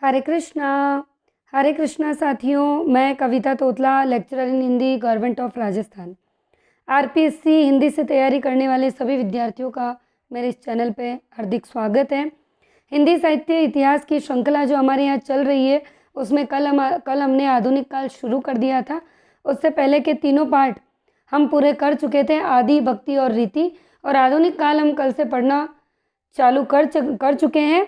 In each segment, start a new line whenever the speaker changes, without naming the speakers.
हरे कृष्णा साथियों, मैं Kavita Totla, lecturer in Hindi, government of Rajasthan. RPSC Hindi से तैयारी करने वाले सभी विद्यार्थियों का मेरे इस चैनल पे हार्दिक स्वागत है। हिंदी साहित्य इतिहास की श्रृंखला जो हमारे यहाँ चल रही है, उसमें कल हमने आधुनिक काल शुरू कर दिया था। उससे पहले के तीनों पार्ट हम पूरे कर चुके थे, आदि, भक्ति और रीति। और आधुनिक काल हम कल से पढ़ना चालू कर चुके हैं।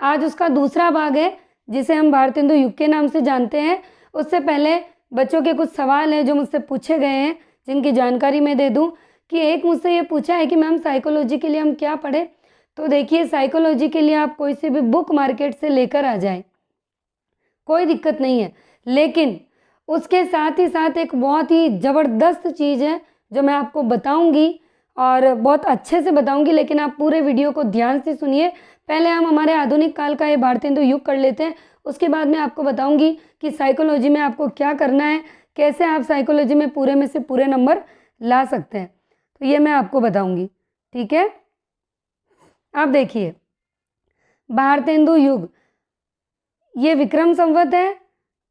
आज उसका दूसरा भाग है, जिसे हम भारतेंदु युग के नाम से जानते हैं। उससे पहले बच्चों के कुछ सवाल हैं जो मुझसे पूछे गए हैं, जिनकी जानकारी मैं दे दूं। कि एक मुझसे ये पूछा है कि मैम साइकोलॉजी के लिए हम क्या पढ़ें। तो देखिए, साइकोलॉजी के लिए आप कोई सी भी बुक मार्केट से लेकर आ जाएं, कोई दिक्कत नहीं है। लेकिन उसके साथ ही साथ एक बहुत ही ज़बरदस्त चीज़ है जो मैं आपको बताऊंगी, और बहुत अच्छे से बताऊंगी। लेकिन आप पूरे वीडियो को ध्यान से सुनिए। पहले हम हमारे आधुनिक काल का ये भारतेंदु युग कर लेते हैं, उसके बाद मैं आपको बताऊंगी कि साइकोलॉजी में आपको क्या करना है, कैसे आप साइकोलॉजी में पूरे में से पूरे नंबर ला सकते हैं। तो ये मैं आपको बताऊंगी, ठीक है। आप देखिए, भारतेंदु युग ये विक्रम संवत है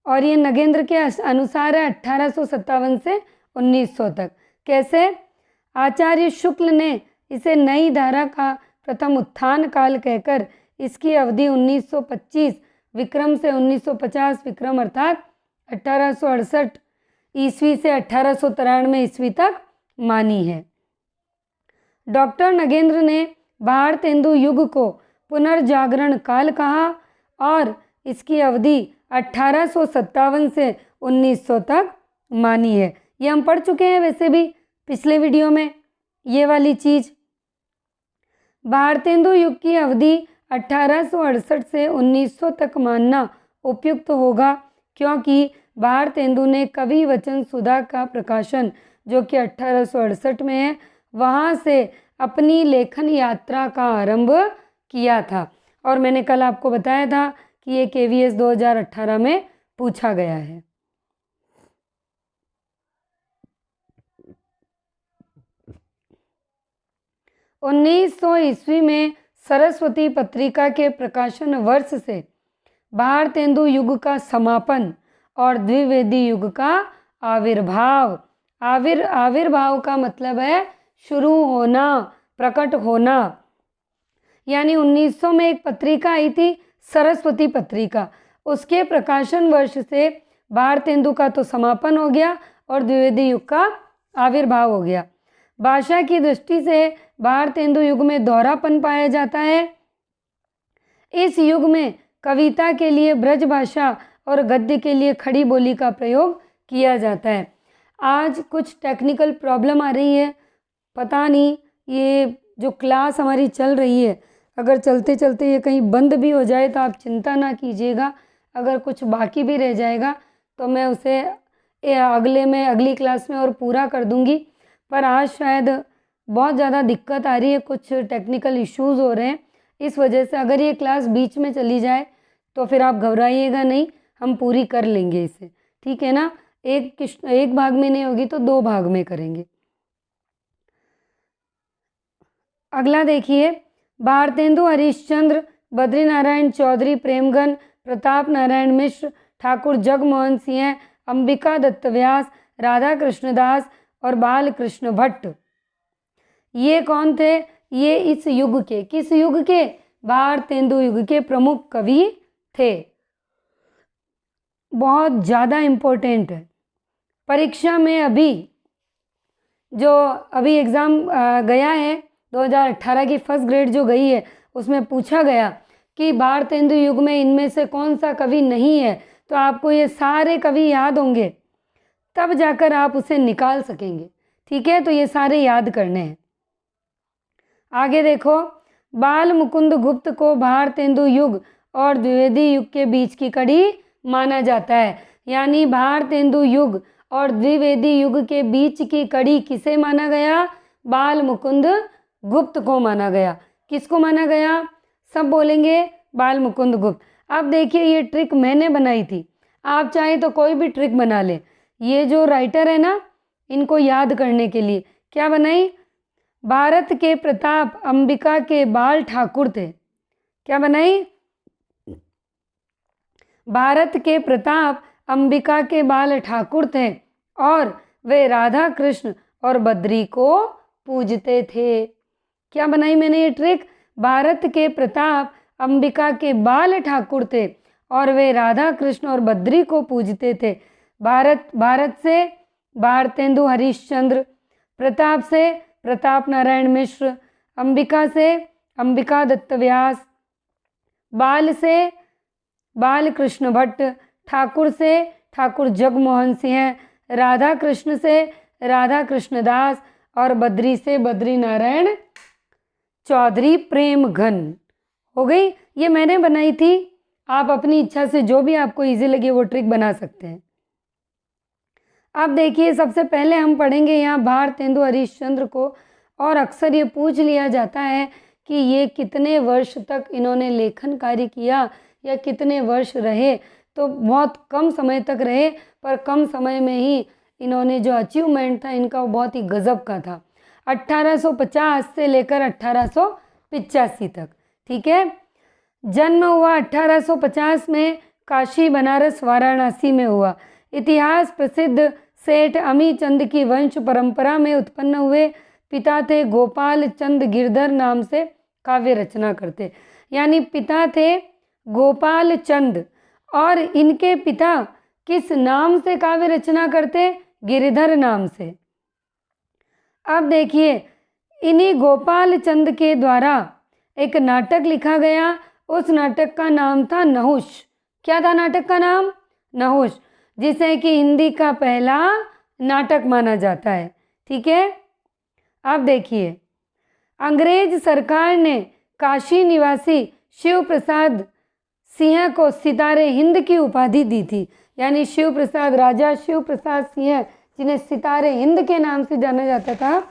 और ये नगेंद्र के अनुसार है 1857 से 1900 तक। कैसे? आचार्य शुक्ल ने इसे नई धारा का प्रथम उत्थान काल कहकर इसकी अवधि 1925 विक्रम से 1950 विक्रम अर्थात 1868 ईस्वी से 1893 ईस्वी तक मानी है। डॉक्टर नगेंद्र ने भारतेंदु युग को पुनर्जागरण काल कहा और इसकी अवधि 1857 से 1900 तक मानी है। ये हम पढ़ चुके हैं वैसे भी पिछले वीडियो में ये वाली चीज़। भारतेंदु युग की अवधि 1868 से 1900 तक मानना उपयुक्त होगा, क्योंकि भारतेंदु ने कवि वचन सुधा का प्रकाशन जो कि 1868 में है, वहाँ से अपनी लेखन यात्रा का आरंभ किया था। और मैंने कल आपको बताया था कि ये KVS 2018 में पूछा गया है। उन्नीस सौ ईस्वी में सरस्वती पत्रिका के प्रकाशन वर्ष से भारतेंदु युग का समापन और द्विवेदी युग का आविर्भाव। आविर्भाव का मतलब है शुरू होना, प्रकट होना। यानी 1900 में एक पत्रिका आई थी, सरस्वती पत्रिका, उसके प्रकाशन वर्ष से भारतेंदु का तो समापन हो गया और द्विवेदी युग का आविर्भाव हो गया। भाषा की दृष्टि से भारतेंदु युग में दोहरापन पाया जाता है। इस युग में कविता के लिए ब्रज भाषा और गद्य के लिए खड़ी बोली का प्रयोग किया जाता है। आज कुछ टेक्निकल प्रॉब्लम आ रही है, पता नहीं ये जो क्लास हमारी चल रही है, अगर चलते चलते ये कहीं बंद भी हो जाए तो आप चिंता ना कीजिएगा। अगर कुछ बाकी भी रह जाएगा तो मैं उसे अगली क्लास में और पूरा कर दूंगी। पर आज शायद बहुत ज़्यादा दिक्कत आ रही है, कुछ टेक्निकल इश्यूज़ हो रहे हैं, इस वजह से अगर ये क्लास बीच में चली जाए तो फिर आप घबराइएगा नहीं, हम पूरी कर लेंगे इसे, ठीक है ना। एक भाग में नहीं होगी तो 2 भाग में करेंगे। अगला देखिए, भारतेंदु हरिश्चंद्र, बद्रीनारायण चौधरी प्रेमगन, प्रताप नारायण मिश्र, ठाकुर जगमोहन सिंह, अंबिका दत्त व्यास, राधा कृष्णदास और बाल कृष्ण भट्ट, ये कौन थे? ये इस युग के, किस युग के? भारतेंदु युग के प्रमुख कवि थे। बहुत ज़्यादा इम्पोर्टेंट है। परीक्षा में अभी एग्ज़ाम गया है 2018 की फर्स्ट ग्रेड जो गई है, उसमें पूछा गया कि भारतेंदु युग में इनमें से कौन सा कवि नहीं है। तो आपको ये सारे कवि याद होंगे, तब जाकर आप उसे निकाल सकेंगे, ठीक है। तो ये सारे याद करने हैं। आगे देखो, बाल मुकुंद गुप्त को भारतेंदु युग और द्विवेदी युग के बीच की कड़ी माना जाता है। यानी भारतेंदु युग और द्विवेदी युग के बीच की कड़ी किसे माना गया? बाल मुकुंद गुप्त को माना गया। किसको माना गया? सब बोलेंगे बाल मुकुंद गुप्त। अब देखिए, ये ट्रिक मैंने बनाई थी, आप चाहे तो कोई भी ट्रिक बना ले। ये जो राइटर है ना, इनको याद करने के लिए क्या बनाई? भारत के प्रताप अंबिका के बाल ठाकुर थे। क्या बनाई? भारत के प्रताप अंबिका के बाल ठाकुर थे और वे राधा कृष्ण और बद्री को पूजते थे। क्या बनाई मैंने ये ट्रिक? भारत के प्रताप अंबिका के बाल ठाकुर थे और वे राधा कृष्ण और बद्री को पूजते थे। भारत से भारतेंदु हरिश्चंद्र, प्रताप से प्रताप नारायण मिश्र, अंबिका से अंबिका दत्त व्यास, बाल से बाल कृष्ण भट्ट, ठाकुर से ठाकुर जगमोहन सिंह, राधा कृष्ण से राधा कृष्णदास और बद्री से बद्री नारायण चौधरी प्रेम घन। हो गई? ये मैंने बनाई थी। आप अपनी इच्छा से जो भी आपको इजी लगे वो ट्रिक बना सकते हैं। अब देखिए, सबसे पहले हम पढ़ेंगे यहाँ भारतेंदु हरिश्चंद्र को, और अक्सर ये पूछ लिया जाता है कि ये कितने वर्ष तक इन्होंने लेखन कार्य किया या कितने वर्ष रहे। तो बहुत कम समय तक रहे, पर कम समय में ही इन्होंने जो अचीवमेंट था इनका वो बहुत ही गजब का था। 1850 से लेकर 1885 तक। ठीक है, जन्म हुआ 1850 में, काशी बनारस वाराणसी में हुआ। इतिहास प्रसिद्ध सेठ अमी चंद की वंश परंपरा में उत्पन्न हुए। पिता थे गोपाल चंद गिरधर नाम से काव्य रचना करते, यानी पिता थे गोपाल चंद और इनके पिता किस नाम से काव्य रचना करते? गिरधर नाम से। अब देखिए, इन्हीं गोपाल चंद के द्वारा एक नाटक लिखा गया। उस नाटक का नाम था नहुष। क्या था नाटक का नाम? नहुष, जिसे कि हिंदी का पहला नाटक माना जाता है। ठीक है, अब देखिए, अंग्रेज सरकार ने काशी निवासी शिव प्रसाद सिंह को सितारे हिंद की उपाधि दी थी, यानी शिव प्रसाद, राजा शिव प्रसाद सिंह, जिन्हें सितारे हिंद के नाम से जाना जाता था,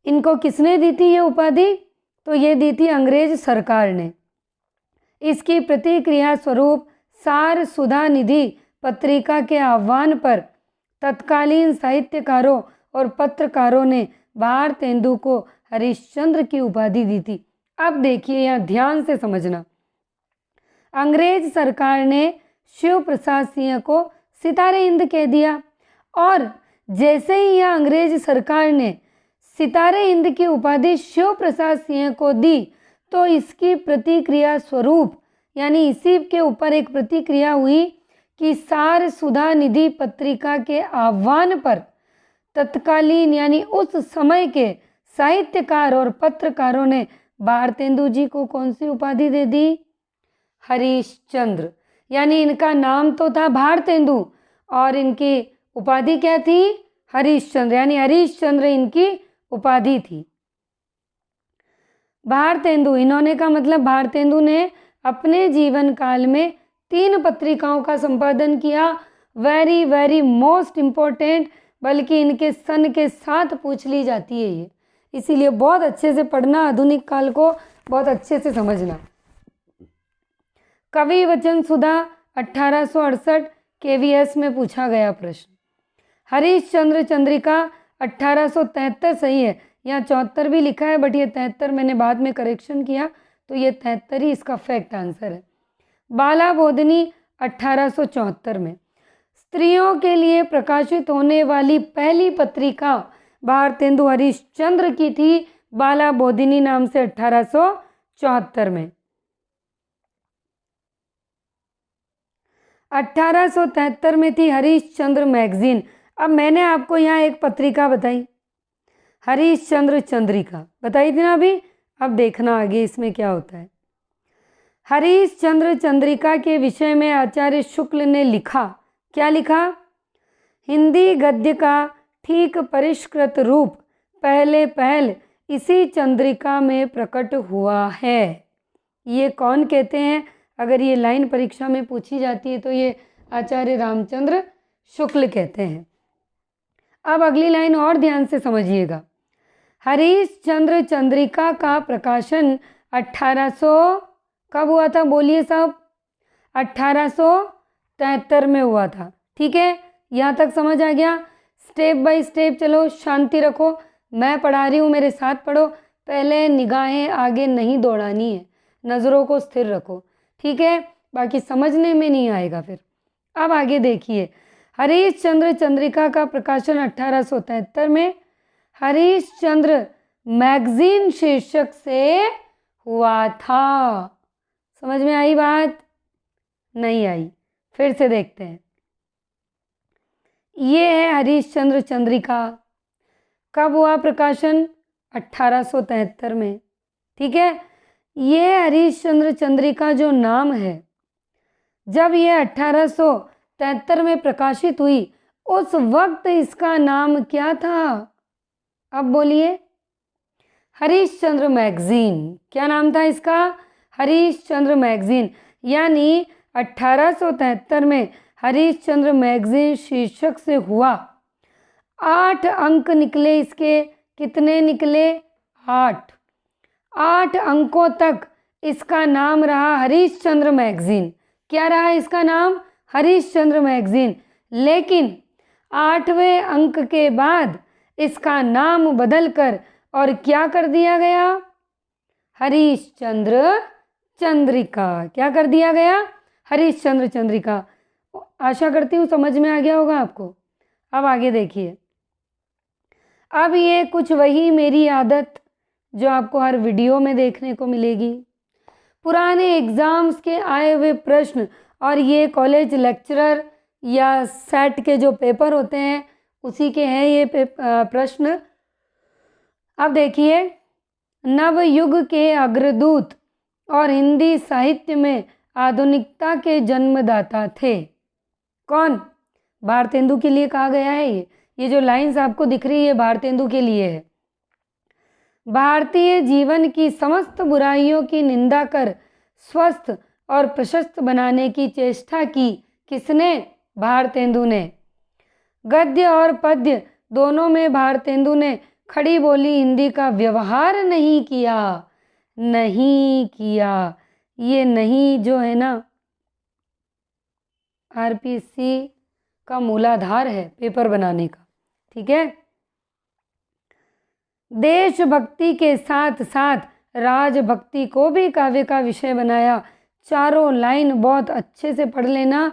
इनको किसने दी थी ये उपाधि? तो ये दी थी अंग्रेज सरकार ने। इसकी प्रतिक्रिया स्वरूप सार सुधा निधि पत्रिका के आह्वान पर तत्कालीन साहित्यकारों और पत्रकारों ने भारतेंदु को हरिश्चंद्र की उपाधि दी थी। अब देखिए, यहाँ ध्यान से समझना, अंग्रेज सरकार ने शिव प्रसाद सिंह को सितारे हिंद कह दिया, और जैसे ही यह अंग्रेज सरकार ने सितारे हिंद की उपाधि शिव प्रसाद सिंह को दी, तो इसकी प्रतिक्रिया स्वरूप, यानी इसी के ऊपर एक प्रतिक्रिया हुई कि सार सुधा निधि पत्रिका के आह्वान पर तत्कालीन, यानी उस समय के साहित्यकार और पत्रकारों ने भारतेंदु जी को कौन सी उपाधि दे दी? हरिश्चंद्र। यानी इनका नाम तो था भारतेंदु और इनकी उपाधि क्या थी? हरिश्चंद्र, यानी हरिश्चंद्र इनकी उपाधि थी। भारतेंदु, इन्होंने का मतलब भारतेंदु ने अपने जीवन काल में 3 पत्रिकाओं का संपादन किया। वेरी वेरी मोस्ट इम्पोर्टेंट, बल्कि इनके सन के साथ पूछ ली जाती है ये, इसीलिए बहुत अच्छे से पढ़ना, आधुनिक काल को बहुत अच्छे से समझना। कवि वचन सुधा 1868 KVS में पूछा गया प्रश्न। हरिश्चंद्र चंद्रिका 1873 सही है, यहाँ 74 भी लिखा है, बट ये 73 मैंने बाद में करेक्शन किया, तो ये 73 ही इसका फैक्ट आंसर है। बाला बोधिनी 1874 में। स्त्रियों के लिए प्रकाशित होने वाली पहली पत्रिका भारतेंदु हरिश्चंद्र की थी, बाला बोधिनी नाम से 1874 में। 1873 में थी हरिश्चंद्र मैगजीन। अब मैंने आपको यहाँ एक पत्रिका बताई, हरिश्चंद्र चंद्रिका बताई थी ना अभी। अब देखना आगे इसमें क्या होता है। हरिश्चंद्र चंद्रिका के विषय में आचार्य शुक्ल ने लिखा, क्या लिखा? हिंदी गद्य का ठीक परिष्कृत रूप पहल इसी चंद्रिका में प्रकट हुआ है। ये कौन कहते हैं? अगर ये लाइन परीक्षा में पूछी जाती है तो ये आचार्य रामचंद्र शुक्ल कहते हैं। अब अगली लाइन और ध्यान से समझिएगा। हरिश्चंद्र चंद्रिका का प्रकाशन 1800 कब हुआ था? बोलिए सब। 1873 में हुआ था। ठीक है, यहाँ तक समझ आ गया? स्टेप बाय स्टेप चलो, शांति रखो, मैं पढ़ा रही हूँ, मेरे साथ पढ़ो। पहले निगाहें आगे नहीं दौड़ानी है, नज़रों को स्थिर रखो। ठीक है, बाकी समझने में नहीं आएगा फिर। अब आगे देखिए, हरीश चंद्र चंद्रिका का प्रकाशन 1873 में हरीश चंद्र मैगजीन शीर्षक से हुआ था। समझ में आई बात? नहीं आई? फिर से देखते हैं। ये है हरीश चंद्र चंद्रिका। कब हुआ प्रकाशन? 1873 में। ठीक है, ये हरीश चंद्र चंद्रिका जो नाम है, जब ये 1873 में प्रकाशित हुई उस वक्त इसका नाम क्या था? अब बोलिए। हरीश चंद्र मैगजीन। क्या नाम था इसका? हरीश चंद्र मैगजीन। यानी 1873 में हरीश चंद्र मैगजीन शीर्षक से हुआ। 8 अंक निकले इसके। कितने निकले? 8। 8 अंकों तक इसका नाम रहा हरीश चंद्र मैगजीन। क्या रहा इसका नाम? हरीश चंद्र मैगजीन। लेकिन 8वें अंक के बाद इसका नाम बदलकर और क्या कर दिया गया? हरीश चंद्र चंद्रिका। क्या कर दिया गया? हरीश चंद्र चंद्रिका। आशा करती हूँ समझ में आ गया होगा आपको। अब आगे देखिए। अब ये कुछ वही मेरी आदत जो आपको हर वीडियो में देखने को मिलेगी, पुराने एग्ज़ाम्स के आए हुए प्रश्न और ये कॉलेज लेक्चरर या सेट के जो पेपर होते हैं उसी के हैं ये प्रश्न। अब देखिए, नवयुग के अग्रदूत और हिंदी साहित्य में आधुनिकता के जन्मदाता थे। कौन? भारतेंदु के लिए कहा गया है। ये जो लाइंस आपको दिख रही है भारतेंदु के लिए है। भारतीय जीवन की समस्त बुराइयों की निंदा कर स्वस्थ और प्रशस्त बनाने की चेष्टा की। किसने? भारतेंदु ने। गद्य और पद्य दोनों में भारतेंदु ने खड़ी बोली हिंदी का व्यवहार नहीं किया। नहीं किया। ये नहीं जो है ना आरपीसी का मूलाधार है पेपर बनाने का। ठीक है, देशभक्ति के साथ साथ राजभक्ति को भी काव्य का विषय बनाया। चारों लाइन बहुत अच्छे से पढ़ लेना।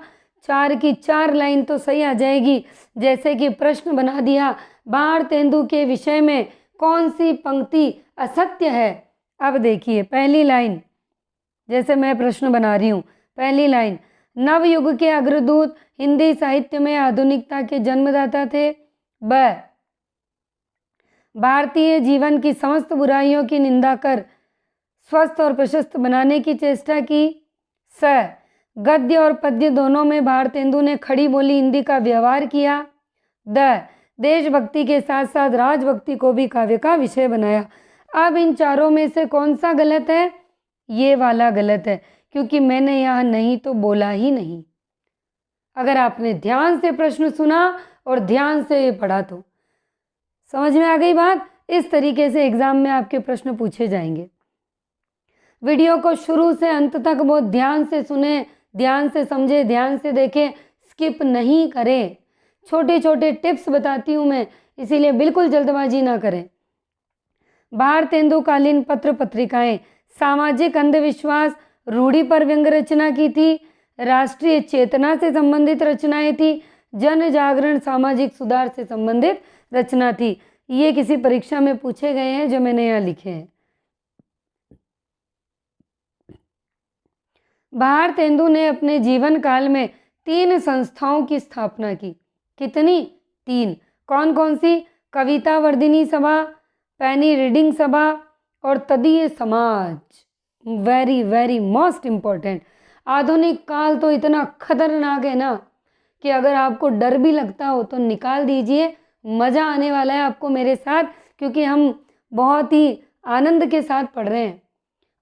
4 की 4 लाइन तो सही आ जाएगी। जैसे कि प्रश्न बना दिया, भारतेंदु के विषय में कौन सी पंक्ति असत्य है? अब देखिए पहली लाइन, जैसे मैं प्रश्न बना रही हूँ। पहली लाइन, नवयुग के अग्रदूत हिंदी साहित्य में आधुनिकता के जन्मदाता थे। ब, भारतीय जीवन की समस्त बुराइयों की निंदा कर स्वस्थ और प्रशस्त बनाने की चेष्टा की। स, गद्य और पद्य दोनों में भारतेंदु ने खड़ी बोली हिंदी का व्यवहार किया। द, देशभक्ति के साथ साथ राजभक्ति को भी काव्य का विषय बनाया। अब इन चारों में से कौन सा गलत है? ये वाला गलत है, क्योंकि मैंने यहाँ नहीं तो बोला ही नहीं। अगर आपने ध्यान से प्रश्न सुना और ध्यान से पढ़ा तो समझ में आ गई बात। इस तरीके से एग्जाम में आपके प्रश्न पूछे जाएंगे। वीडियो को शुरू से अंत तक बहुत ध्यान से सुने, ध्यान से समझे, ध्यान से देखें, स्किप नहीं करें। छोटे छोटे टिप्स बताती हूँ मैं, इसीलिए बिल्कुल जल्दबाजी ना करें। भारतेंदुकालीन पत्र पत्रिकाएं सामाजिक अंधविश्वास, रूढ़ि पर व्यंग्य रचना की थी, राष्ट्रीय चेतना से संबंधित रचनाएं थी, जन जागरण सामाजिक सुधार से संबंधित रचना थी। ये किसी परीक्षा में पूछे गए हैं जो मैंने यहाँ लिखे हैं। भारतेंदु ने अपने जीवन काल में 3 संस्थाओं की स्थापना की। कितनी? 3। कौन कौन सी? कविता वर्धिनी सभा, पैनी रीडिंग सभा और तदीय समाज। Very very most important. आधुनिक काल तो इतना खतरनाक है ना कि अगर आपको डर भी लगता हो तो निकाल दीजिए। मज़ा आने वाला है आपको मेरे साथ, क्योंकि हम बहुत ही आनंद के साथ पढ़ रहे हैं।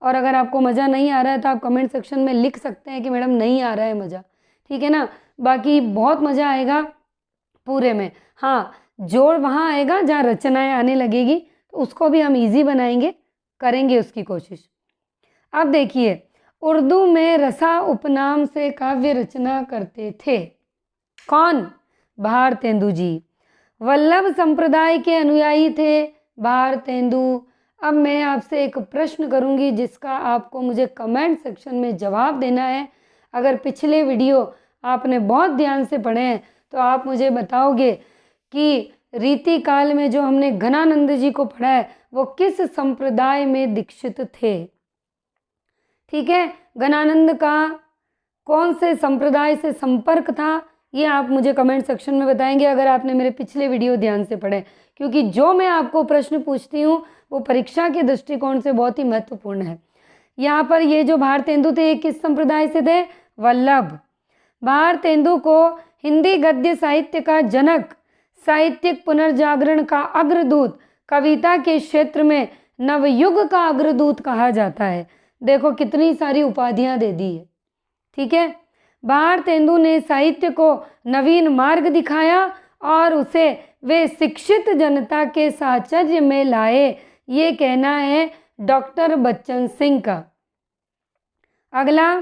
और अगर आपको मज़ा नहीं आ रहा है तो आप कमेंट सेक्शन में लिख सकते हैं कि मैडम नहीं आ रहा है मज़ा। ठीक है ना? बाकी बहुत मज़ा आएगा पूरे में। हाँ, जोड़ वहाँ आएगा जहाँ रचनाएं आने लगेगी, तो उसको भी हम इजी बनाएंगे, करेंगे उसकी कोशिश। अब देखिए, उर्दू में रसा उपनाम से काव्य रचना करते थे। कौन? भारतेंदु जी। वल्लभ संप्रदाय के अनुयायी थे भारतेंदु। अब मैं आपसे एक प्रश्न करूंगी जिसका आपको मुझे कमेंट सेक्शन में जवाब देना है। अगर पिछले वीडियो आपने बहुत ध्यान से पढ़े हैं तो आप मुझे बताओगे कि रीतिकाल में जो हमने घनानंद जी को पढ़ा है वो किस संप्रदाय में दीक्षित थे। ठीक है, घनानंद का कौन से संप्रदाय से संपर्क था, ये आप मुझे कमेंट सेक्शन में बताएंगे अगर आपने मेरे पिछले वीडियो ध्यान से पढ़े, क्योंकि जो मैं आपको प्रश्न पूछती हूँ वो परीक्षा के दृष्टिकोण से बहुत ही महत्वपूर्ण है। यहाँ पर ये जो भारतेंदु थे ये किस संप्रदाय से थे, वल्लभ। भारतेंदु को हिंदी गद्य साहित्य का जनक, साहित्यिक पुनर्जागरण का अग्रदूत, कविता के क्षेत्र में नवयुग का अग्रदूत कहा जाता है। देखो कितनी सारी उपाधियां दे दी है। ठीक है, भारतेंदु ने साहित्य को नवीन मार्ग दिखाया और उसे वे शिक्षित जनता के साहचर्य में लाए, ये कहना है डॉक्टर बच्चन सिंह का। अगला,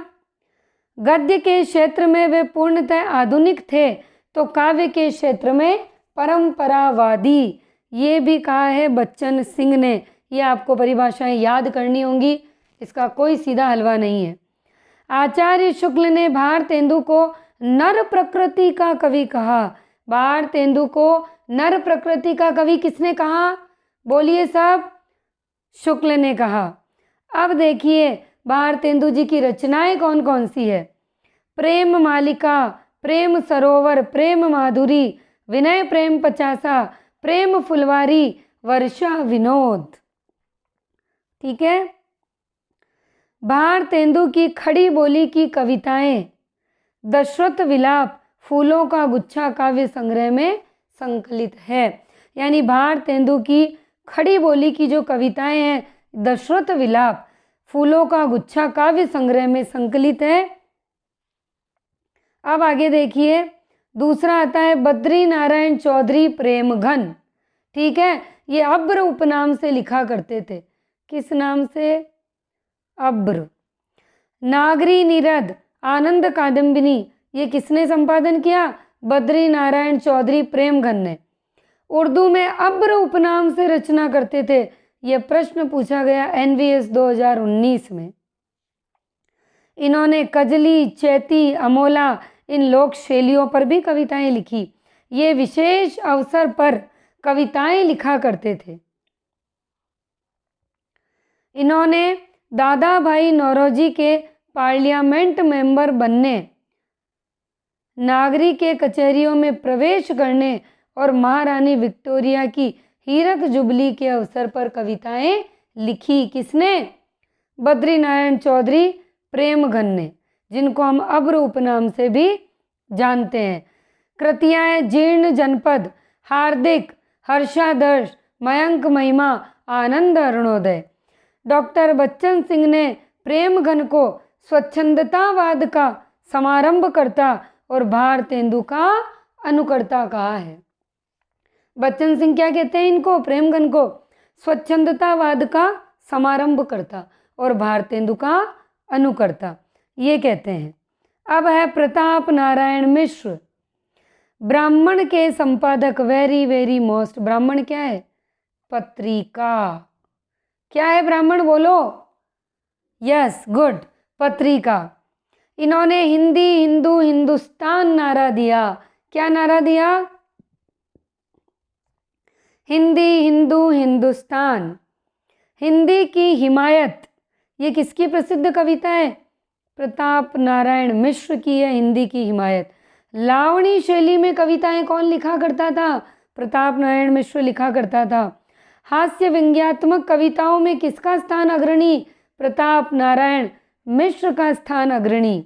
गद्य के क्षेत्र में वे पूर्णतः आधुनिक थे तो काव्य के क्षेत्र में परंपरावादी, ये भी कहा है बच्चन सिंह ने। ये आपको परिभाषाएं याद करनी होंगी, इसका कोई सीधा हलवा नहीं है। आचार्य शुक्ल ने भारतेंदु को नर प्रकृति का कवि कहा। भारतेंदु को नर प्रकृति का कवि किसने कहा, बोलिए सब, शुक्ल ने कहा। अब देखिए भारतेंदु जी की रचनाएं कौन कौन सी है। प्रेम मालिका, प्रेम सरोवर, प्रेम माधुरी, विनय प्रेम पचासा, प्रेम फुलवारी, वर्षा विनोद। ठीक है, भारतेंदु की खड़ी बोली की कविताएं दशरथ विलाप, फूलों का गुच्छा काव्य संग्रह में संकलित है। यानी भारतेंदु की खड़ी बोली की जो कविताएं हैं दशरथ विलाप, फूलों का गुच्छा काव्य संग्रह में संकलित है। अब आगे देखिए, दूसरा आता है बद्री नारायण चौधरी प्रेम घन। ठीक है, ये अब्र उपनाम से लिखा करते थे। किस नाम से, अब्र। नागरी निरद, आनंद कादम्बिनी, ये किसने संपादन किया, बद्री नारायण चौधरी प्रेम घन ने। उर्दू में अब्र उपनाम से रचना करते थे। यह प्रश्न पूछा गया NVS 2019 में। इन्होंने कजली, चैती, अमोला, इन लोक शैलियों पर भी कविताएं लिखी। ये विशेष अवसर पर कविताएं लिखा करते थे। इन्होंने दादा भाई नौरोजी के पार्लियामेंट मेंबर बनने, नागरी के कचहरियों में प्रवेश करने और महारानी विक्टोरिया की हीरक जुबली के अवसर पर कविताएं लिखी। किसने, बद्री नारायण चौधरी प्रेम घन ने, जिनको हम अब्र उपनाम से भी जानते हैं। कृतियाँ हैं जीर्ण जनपद, हार्दिक, हर्षादर्श, मयंक महिमा, आनंद अरुणोदय। डॉक्टर बच्चन सिंह ने प्रेम घन को स्वच्छंदतावाद का समारंभकर्ता और भारतेंदु का अनुकर्ता कहा है। बच्चन सिंह क्या कहते हैं इनको, प्रेमघन को, स्वच्छंदतावाद का समारंभकर्ता और भारतेंदु का अनुकर्ता, ये कहते हैं। अब है प्रताप नारायण मिश्र, ब्राह्मण के संपादक, वेरी वेरी मोस्ट। ब्राह्मण क्या है, पत्रिका। क्या है ब्राह्मण, बोलो, यस गुड, पत्रिका। इन्होंने हिंदी, हिंदू, हिंदुस्तान नारा दिया। क्या नारा दिया, हिंदी, हिंदू, हिंदुस्तान। हिंदी की हिमायत, ये किसकी प्रसिद्ध कविता है, प्रताप नारायण मिश्र की है हिंदी की हिमायत। लावणी शैली में कविताएं कौन लिखा करता था, प्रताप नारायण मिश्र लिखा करता था। हास्य व्यंग्यात्मक कविताओं में किसका स्थान अग्रणी, प्रताप नारायण मिश्र का स्थान अग्रणी।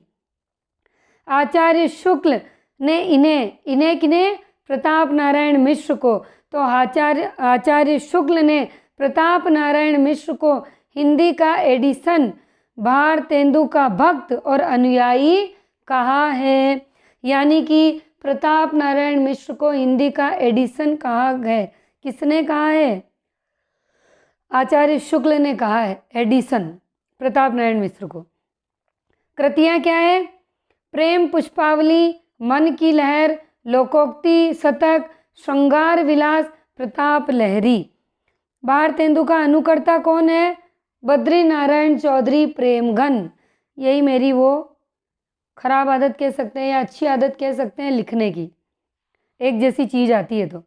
आचार्य शुक्ल ने इन्हें किन्हें, प्रताप नारायण मिश्र को, तो आचार्य शुक्ल ने प्रताप नारायण मिश्र को हिंदी का एडिसन, भारतेंदु का भक्त और अनुयायी कहा है। यानी कि प्रताप नारायण मिश्र को हिंदी का एडिसन कहा है। किसने कहा है, आचार्य शुक्ल ने कहा है एडिसन प्रताप नारायण मिश्र को। कृतियाँ क्या है, प्रेम पुष्पावली, मन की लहर, लोकोक्ति, शतक, श्रृंगार विलास, प्रताप लहरी। भारतेंदु का अनुकर्ता कौन है, बद्री नारायण चौधरी प्रेमघन। यही मेरी वो खराब आदत कह सकते हैं या अच्छी आदत कह सकते हैं लिखने की, एक जैसी चीज़ आती है तो।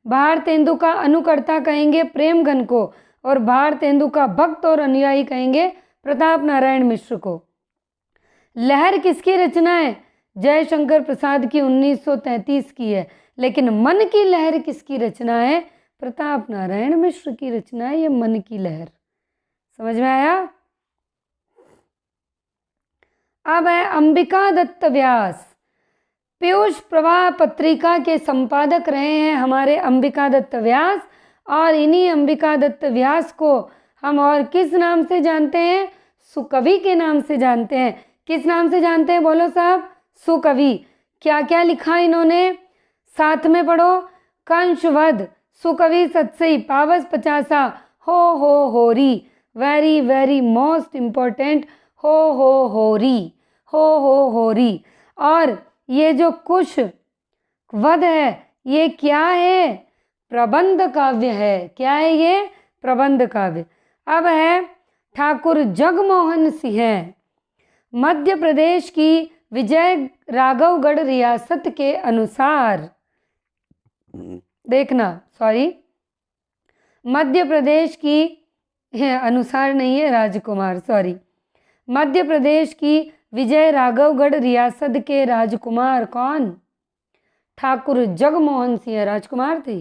भारतेंदु का अनुकर्ता कहेंगे प्रेमघन को और भारतेंदु का भक्त और अनुयायी कहेंगे प्रताप नारायण मिश्र को। लहर किसकी रचना है? जयशंकर प्रसाद की 1933 की है। लेकिन मन की लहर किसकी रचना है? प्रताप नारायण मिश्र की रचना है ये मन की लहर। समझ में आया? अब है अंबिका दत्त व्यास। पीयूष प्रवाह पत्रिका के संपादक रहे हैं हमारे अंबिका दत्त व्यास, और इन्हीं अंबिका दत्त व्यास को हम और किस नाम से जानते हैं? सुकवि के नाम से जानते हैं। किस नाम से जानते हैं बोलो साहब? सुकवि। क्या क्या लिखा इन्होंने? साथ में पढ़ो। कंशवध, सुकवि सत्सई, पावस पचासा, हो होरी, वेरी वेरी मोस्ट इम्पोर्टेंट, हो होरी, हो होरी। और ये जो कुश वध है ये क्या है? प्रबंध काव्य है। क्या है ये? प्रबंध काव्य। अब है ठाकुर जगमोहन सिंह। मध्य प्रदेश की विजय राघवगढ़ रियासत के अनुसार, देखना सॉरी, मध्य प्रदेश की अनुसार नहीं है राजकुमार, सॉरी, मध्य प्रदेश की विजय राघवगढ़ रियासत के राजकुमार कौन? ठाकुर जगमोहन सिंह राजकुमार थे।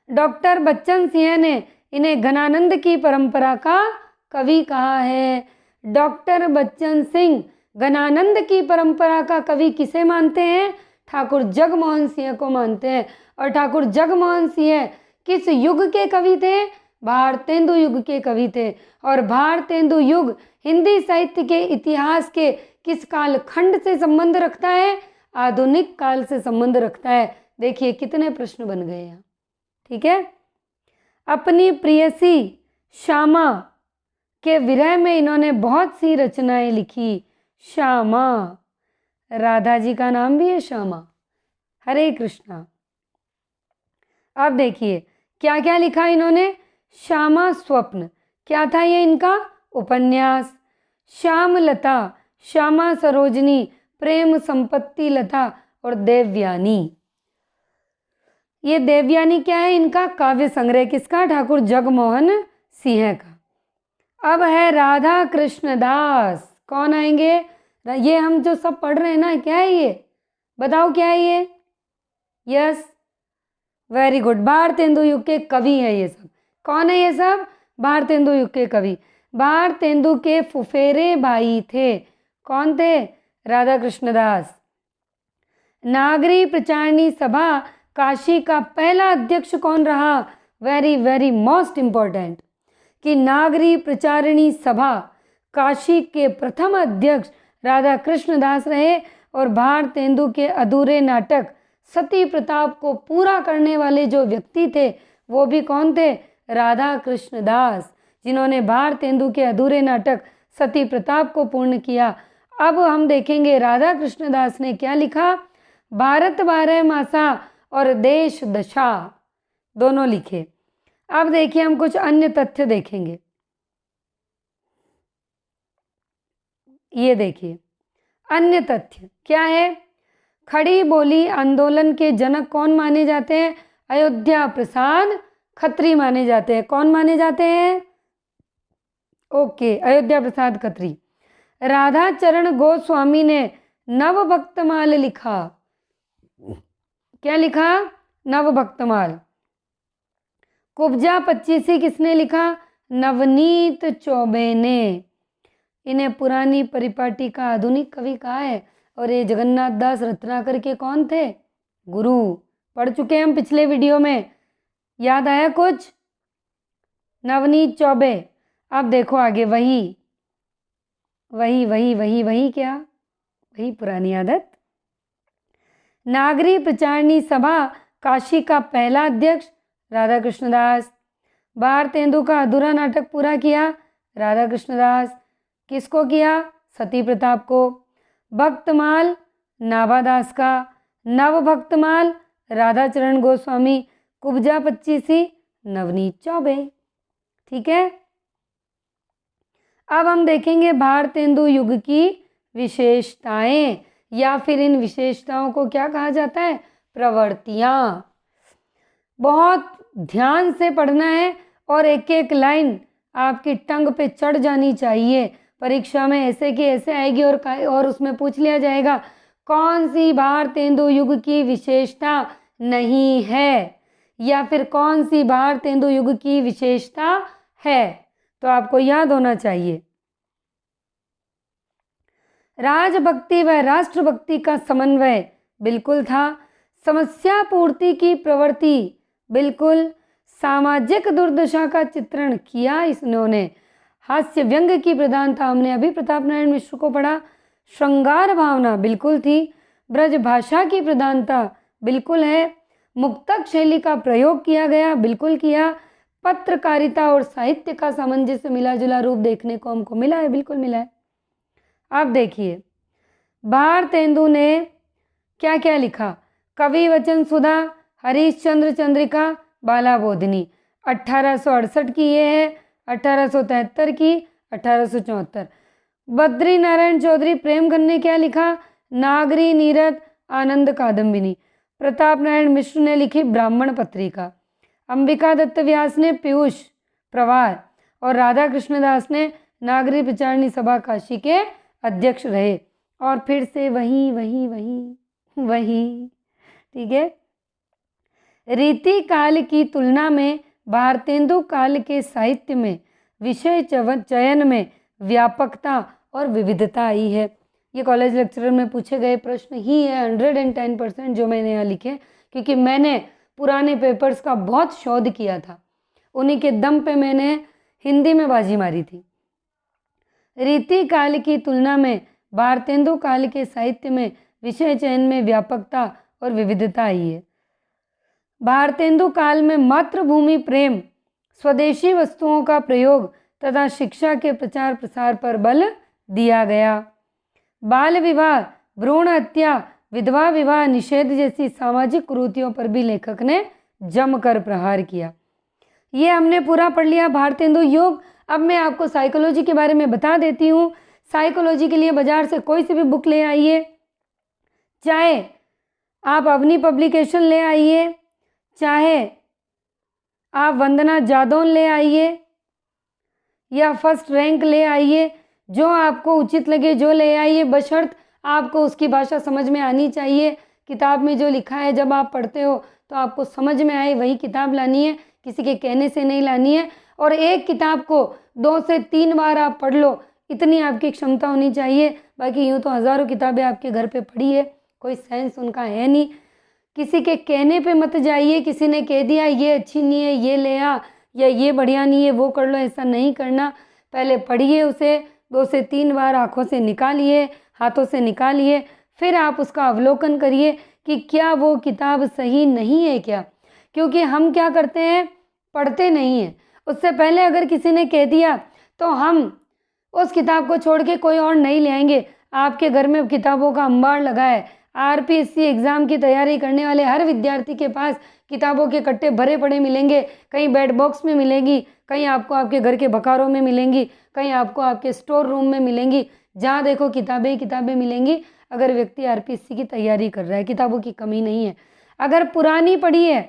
डॉक्टर बच्चन सिंह ने इन्हें घनानंद की परंपरा का कवि कहा है। डॉक्टर बच्चन सिंह घनानंद की परंपरा का कवि किसे मानते हैं? ठाकुर जगमोहन सिंह को मानते हैं। और ठाकुर जगमोहन सिंह किस युग के कवि थे? भारतेंदु युग के कवि थे। और भारतेंदु युग हिंदी साहित्य के इतिहास के किस कालखंड से संबंध रखता है? आधुनिक काल से संबंध रखता है। देखिए कितने प्रश्न बन गए यहाँ। ठीक है। अपनी प्रियसी श्यामा के विरह में इन्होंने बहुत सी रचनाएं लिखी। श्यामा, राधा जी का नाम भी है श्यामा। हरे कृष्णा। अब देखिए क्या क्या लिखा इन्होंने। श्यामा स्वप्न, क्या था ये इनका? उपन्यास। श्यामलता, श्यामा सरोजनी, प्रेम संपत्ति लता और देवयानी। ये देवयानी क्या है? इनका काव्य संग्रह। किसका? ठाकुर जगमोहन सिंह का। अब है राधा कृष्णदास। कौन आएंगे? ये हम जो सब पढ़ रहे हैं ना, क्या है ये? बताओ क्या है ये? यस, वेरी गुड, भारतेंदु युग के कवि है ये सब। कौन है ये सब? भारतेंदु युग के कवि। भारतेंदु के फुफेरे भाई थे। कौन थे? राधा कृष्णदास। नागरी प्रचारणी सभा काशी का पहला अध्यक्ष कौन रहा? वेरी वेरी मोस्ट इम्पोर्टेंट, कि नागरी प्रचारणी सभा काशी के प्रथम अध्यक्ष राधा कृष्णदास रहे। और भारतेंदु के अधूरे नाटक सती प्रताप को पूरा करने वाले जो व्यक्ति थे वो भी कौन थे? राधा कृष्णदास, जिन्होंने भारतेंदु के अधूरे नाटक सती प्रताप को पूर्ण किया। अब हम देखेंगे राधा कृष्णदास ने क्या लिखा। भारत 12 मासा और देश दशा दोनों लिखे। अब देखिए हम कुछ अन्य तथ्य देखेंगे। ये देखिए अन्य तथ्य क्या है। खड़ी बोली आंदोलन के जनक कौन माने जाते हैं? अयोध्या प्रसाद खत्री माने जाते हैं। कौन माने जाते हैं? ओके, अयोध्या प्रसाद खत्री। राधा चरण गोस्वामी ने नवभक्तमाल लिखा। क्या लिखा? नवभक्तमाल। कुब्जा पच्चीसी किसने लिखा? नवनीत चौबे ने। इन्हें पुरानी परिपाटी का आधुनिक कवि कहा है। और ये जगन्नाथ दास रत्नाकर के कौन थे? गुरु। पढ़ चुके हैं हम पिछले वीडियो में। याद आया कुछ? नवनीत चौबे। अब देखो आगे, वही वही वही वही वही क्या? वही पुरानी आदत। नागरी प्रचारणी सभा काशी का पहला अध्यक्ष राधा कृष्णदास। भारतेंदु का अधूरा नाटक पूरा किया राधा कृष्णदास। किसको किया? सती प्रताप को। भक्तमाल नाभादास का। नवभक्तमाल राधा चरण गोस्वामी। कुब्जा पच्चीसी नवनीत चौबे। ठीक है। अब हम देखेंगे भारतेंदु युग की विशेषताएं, या फिर इन विशेषताओं को क्या कहा जाता है? प्रवृत्तियाँ। बहुत ध्यान से पढ़ना है और एक एक लाइन आपकी टंग पे चढ़ जानी चाहिए। परीक्षा में ऐसे की ऐसे आएगी और उसमें पूछ लिया जाएगा कौन सी भारतेंदु युग की विशेषता नहीं है, या फिर कौन सी भारतेंदु युग की विशेषता है, तो आपको याद होना चाहिए। राजभक्ति व राष्ट्रभक्ति का समन्वय बिल्कुल था। समस्या पूर्ति की प्रवृत्ति बिल्कुल। सामाजिक दुर्दशा का चित्रण किया इन्होंने। हास्य व्यंग की प्रधानता, हमने अभी प्रताप नारायण मिश्र को पढ़ा। श्रृंगार भावना बिल्कुल थी। ब्रज भाषा की प्रधानता बिल्कुल है। मुक्तक शैली का प्रयोग किया गया, बिल्कुल किया। पत्रकारिता और साहित्य का सामंजस्य मिला जुला रूप देखने को हमको मिला है, बिल्कुल मिला है। अब देखिए भारतेंदु ने क्या क्या लिखा। कवि वचन सुधा, हरीशचंद्र चंद्रिका, बाला बोधिनी। 1868 की ये है, 1873 की, 1874। बद्री नारायण चौधरी प्रेमगन ने क्या लिखा? नागरी नीरद, आनंद कादम्बिनी। प्रताप नारायण मिश्र ने लिखी ब्राह्मण पत्रिका। अंबिका दत्त व्यास ने पीयूष प्रवाह, और राधा कृष्णदास ने नागरी विचारणी सभा काशी के अध्यक्ष रहे। और फिर से वही वही वही वही, ठीक है। रीति काल की तुलना में भारतेंदु काल के साहित्य में विषय चयन में व्यापकता और विविधता आई है। ये कॉलेज लेक्चरर में पूछे गए प्रश्न ही है 110% जो मैंने यहाँ लिखे, क्योंकि मैंने पुराने पेपर्स का बहुत शोध किया था, उन्हीं के दम पे मैंने हिंदी में बाजी मारी थी। रीति काल की तुलना में भारतेंदु काल के साहित्य में विषय चयन में व्यापकता और विविधता आई है। भारतेंदु काल में मातृभूमि प्रेम, स्वदेशी वस्तुओं का प्रयोग तथा शिक्षा के प्रचार प्रसार पर बल दिया गया। बाल विवाह, भ्रूण हत्या, विधवा विवाह निषेध जैसी सामाजिक कुरीतियों पर भी लेखक ने जमकर प्रहार किया। ये हमने पूरा पढ़ लिया भारतेंदु युग। अब मैं आपको साइकोलॉजी के बारे में बता देती हूँ। साइकोलॉजी के लिए बाजार से कोई सी भी बुक ले आइए, चाहे आप अवनी पब्लिकेशन ले आइए, चाहे आप वंदना जादौन ले आइए या फर्स्ट रैंक ले आइए, जो आपको उचित लगे जो ले आइए, बशर्त आपको उसकी भाषा समझ में आनी चाहिए। किताब में जो लिखा है जब आप पढ़ते हो तो आपको समझ में आए वही किताब लानी है, किसी के कहने से नहीं लानी है। और एक किताब को 2 से 3 बार आप पढ़ लो, इतनी आपकी क्षमता होनी चाहिए। बाकी यूँ तो हज़ारों किताबें आपके घर पे पड़ी है, कोई सेंस उनका है नहीं। किसी के कहने पे मत जाइए, किसी ने कह दिया ये अच्छी नहीं है ये ले आ, या ये बढ़िया नहीं है वो कर लो, ऐसा नहीं करना। पहले पढ़िए उसे, 2 से 3 बार आँखों से निकालिए, हाथों से निकालिए, फिर आप उसका अवलोकन करिए कि क्या वो किताब सही नहीं है क्या। क्योंकि हम क्या करते हैं, पढ़ते नहीं हैं। उससे पहले अगर किसी ने कह दिया तो हम उस किताब को छोड़ के कोई और नहीं ले आएंगे। आपके घर में किताबों का अंबार लगा है। आरपीएससी एग्ज़ाम की तैयारी करने वाले हर विद्यार्थी के पास किताबों के कट्टे भरे पड़े मिलेंगे। कहीं बेड बॉक्स में मिलेगी, कहीं आपको आपके घर के बकारों में मिलेंगी, कहीं आपको आपके स्टोर रूम में मिलेंगी। जहाँ देखो किताबें ही किताबें मिलेंगी। अगर व्यक्ति आरपीएससी की तैयारी कर रहा है, किताबों की कमी नहीं है। अगर पुरानी पढ़ी है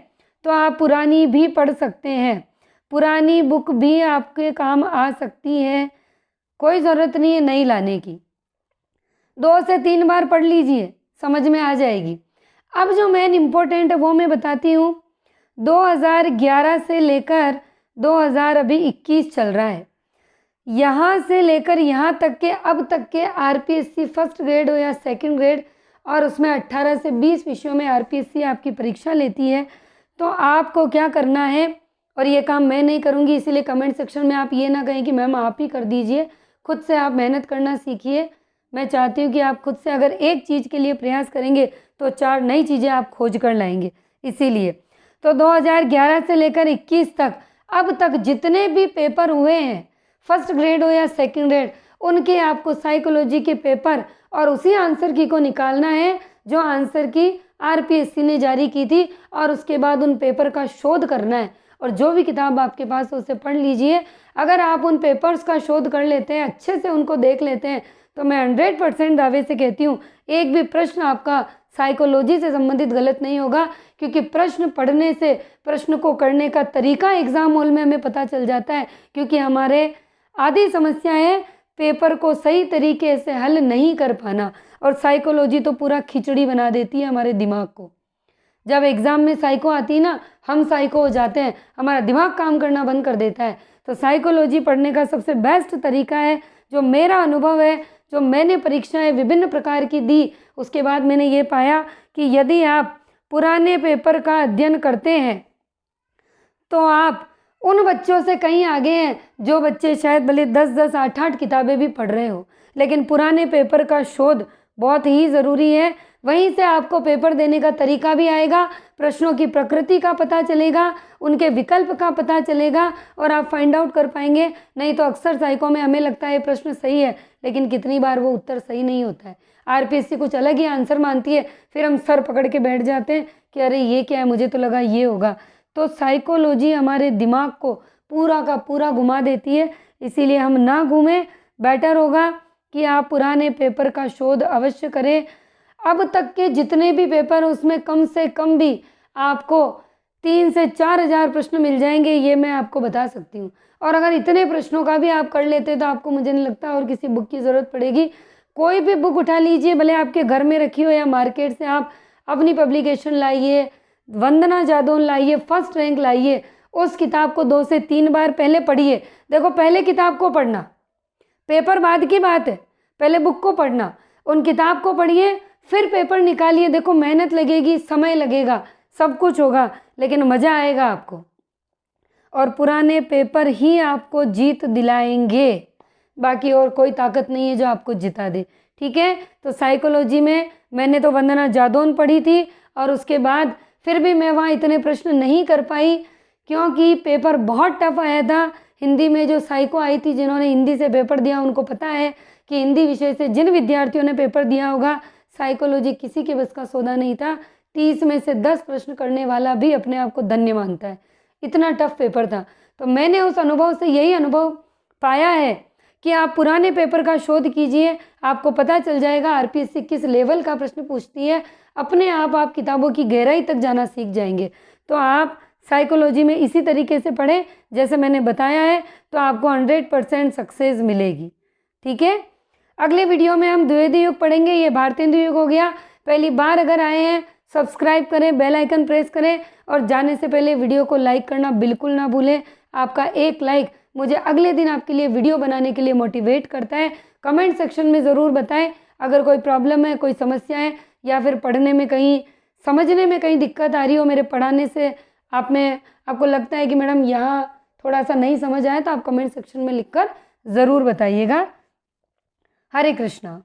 तो आप पुरानी भी पढ़ सकते हैं, पुरानी बुक भी आपके काम आ सकती है, कोई ज़रूरत नहीं है नई लाने की। 2 से 3 बार पढ़ लीजिए, समझ में आ जाएगी। अब जो मेन इम्पोर्टेंट है वो मैं बताती हूँ। 2011 से लेकर 2021 चल रहा है, यहाँ से लेकर यहाँ तक के अब तक के आरपीएससी फर्स्ट ग्रेड हो या सेकंड ग्रेड, और उसमें 18 से 20 विषयों में आरपीएससी आपकी परीक्षा लेती है। तो आपको क्या करना है, और ये काम मैं नहीं करूँगी, इसीलिए कमेंट सेक्शन में आप ये ना कहें कि मैम आप ही कर दीजिए। खुद से आप मेहनत करना सीखिए। मैं चाहती हूँ कि आप खुद से अगर एक चीज़ के लिए प्रयास करेंगे तो 4 नई चीज़ें आप खोज कर लाएंगे। इसीलिए तो 2011 से लेकर 21 तक अब तक जितने भी पेपर हुए हैं, फर्स्ट ग्रेड हो या सेकंड ग्रेड, उनके आपको साइकोलॉजी के पेपर और उसी आंसर की को निकालना है जो आंसर की आरपीएससी ने जारी की थी, और उसके बाद उन पेपर का शोध करना है। और जो भी किताब आपके पास है उसे पढ़ लीजिए। अगर आप उन पेपर्स का शोध कर लेते हैं, अच्छे से उनको देख लेते हैं, तो मैं 100% दावे से कहती हूँ एक भी प्रश्न आपका साइकोलॉजी से संबंधित गलत नहीं होगा, क्योंकि प्रश्न पढ़ने से प्रश्न को करने का तरीका एग्ज़ाम हॉल में हमें पता चल जाता है। क्योंकि हमारे आधी समस्याएं पेपर को सही तरीके से हल नहीं कर पाना, और साइकोलॉजी तो पूरा खिचड़ी बना देती है हमारे दिमाग को। जब एग्ज़ाम में साइको आती है ना, हम साइको हो जाते हैं, हमारा दिमाग काम करना बंद कर देता है। तो साइकोलॉजी पढ़ने का सबसे बेस्ट तरीका है, जो मेरा अनुभव है, जो मैंने परीक्षाएं विभिन्न प्रकार की दी, उसके बाद मैंने ये पाया कि यदि आप पुराने पेपर का अध्ययन करते हैं तो आप उन बच्चों से कहीं आगे हैं जो बच्चे शायद भले 10-10, 8-8 किताबें भी पढ़ रहे हो, लेकिन पुराने पेपर का शोध बहुत ही ज़रूरी है। वहीं से आपको पेपर देने का तरीका भी आएगा, प्रश्नों की प्रकृति का पता चलेगा, उनके विकल्प का पता चलेगा, और आप फाइंड आउट कर पाएंगे। नहीं तो अक्सर साइको में हमें लगता है प्रश्न सही है, लेकिन कितनी बार वो उत्तर सही नहीं होता है। आरपीएससी कुछ अलग ही आंसर मानती है, फिर हम सर पकड़ के बैठ जाते हैं कि अरे ये क्या है, मुझे तो लगा ये होगा। तो साइकोलॉजी हमारे दिमाग को पूरा का पूरा घुमा देती है, इसीलिए हम ना घूमें। बेटर होगा कि आप पुराने पेपर का शोध अवश्य करें। अब तक के जितने भी पेपर हैं उसमें कम से कम भी आपको 3 से 4 हज़ार प्रश्न मिल जाएंगे, ये मैं आपको बता सकती हूँ। और अगर इतने प्रश्नों का भी आप कर लेते तो आपको, मुझे नहीं लगता और किसी बुक की ज़रूरत पड़ेगी। कोई भी बुक उठा लीजिए, भले आपके घर में रखी हो या मार्केट से आप अपनी पब्लिकेशन लाइए, वंदना जादौन लाइए, फर्स्ट रैंक लाइए, उस किताब को 2 से 3 बार पहले पढ़िए। देखो, पहले किताब को पढ़ना, पेपर बाद की बात है, पहले बुक को पढ़ना, उन किताब को पढ़िए, फिर पेपर निकालिए। देखो, मेहनत लगेगी, समय लगेगा, सब कुछ होगा, लेकिन मज़ा आएगा आपको, और पुराने पेपर ही आपको जीत दिलाएंगे। बाकी और कोई ताकत नहीं है जो आपको जिता दे। ठीक है, तो साइकोलॉजी में मैंने तो वंदना जादौन पढ़ी थी, और उसके बाद फिर भी मैं वहाँ इतने प्रश्न नहीं कर पाई, क्योंकि पेपर बहुत टफ आया था। हिंदी में जो साइको आई थी, जिन्होंने हिंदी से पेपर दिया, उनको पता है कि हिंदी विषय से जिन विद्यार्थियों ने पेपर दिया होगा, साइकोलॉजी किसी के बस का सौदा नहीं था। 30 में से 10 प्रश्न करने वाला भी अपने आप को धन्य मानता है, इतना टफ पेपर था। तो मैंने उस अनुभव से यही अनुभव पाया है कि आप पुराने पेपर का शोध कीजिए, आपको पता चल जाएगा आरपीएससी किस लेवल का प्रश्न पूछती है। अपने आप किताबों की गहराई तक जाना सीख जाएंगे। तो आप साइकोलॉजी में इसी तरीके से पढ़ें जैसे मैंने बताया है, तो आपको 100% सक्सेस मिलेगी। ठीक है, अगले वीडियो में हम द्विवेदी युग पढ़ेंगे। ये भारतेंदु युग हो गया। पहली बार अगर आए हैं, सब्सक्राइब करें, बेल आइकन प्रेस करें, और जाने से पहले वीडियो को लाइक करना बिल्कुल ना भूलें। आपका एक लाइक मुझे अगले दिन आपके लिए वीडियो बनाने के लिए मोटिवेट करता है। कमेंट सेक्शन में ज़रूर बताएं अगर कोई प्रॉब्लम है, कोई समस्या है, या फिर पढ़ने में कहीं, समझने में कहीं दिक्कत आ रही हो मेरे पढ़ाने से, आपको लगता है कि मैडम यहाँ थोड़ा सा नहीं समझ आया, तो आप कमेंट सेक्शन में लिखकर ज़रूर बताइएगा। हरे कृष्णा।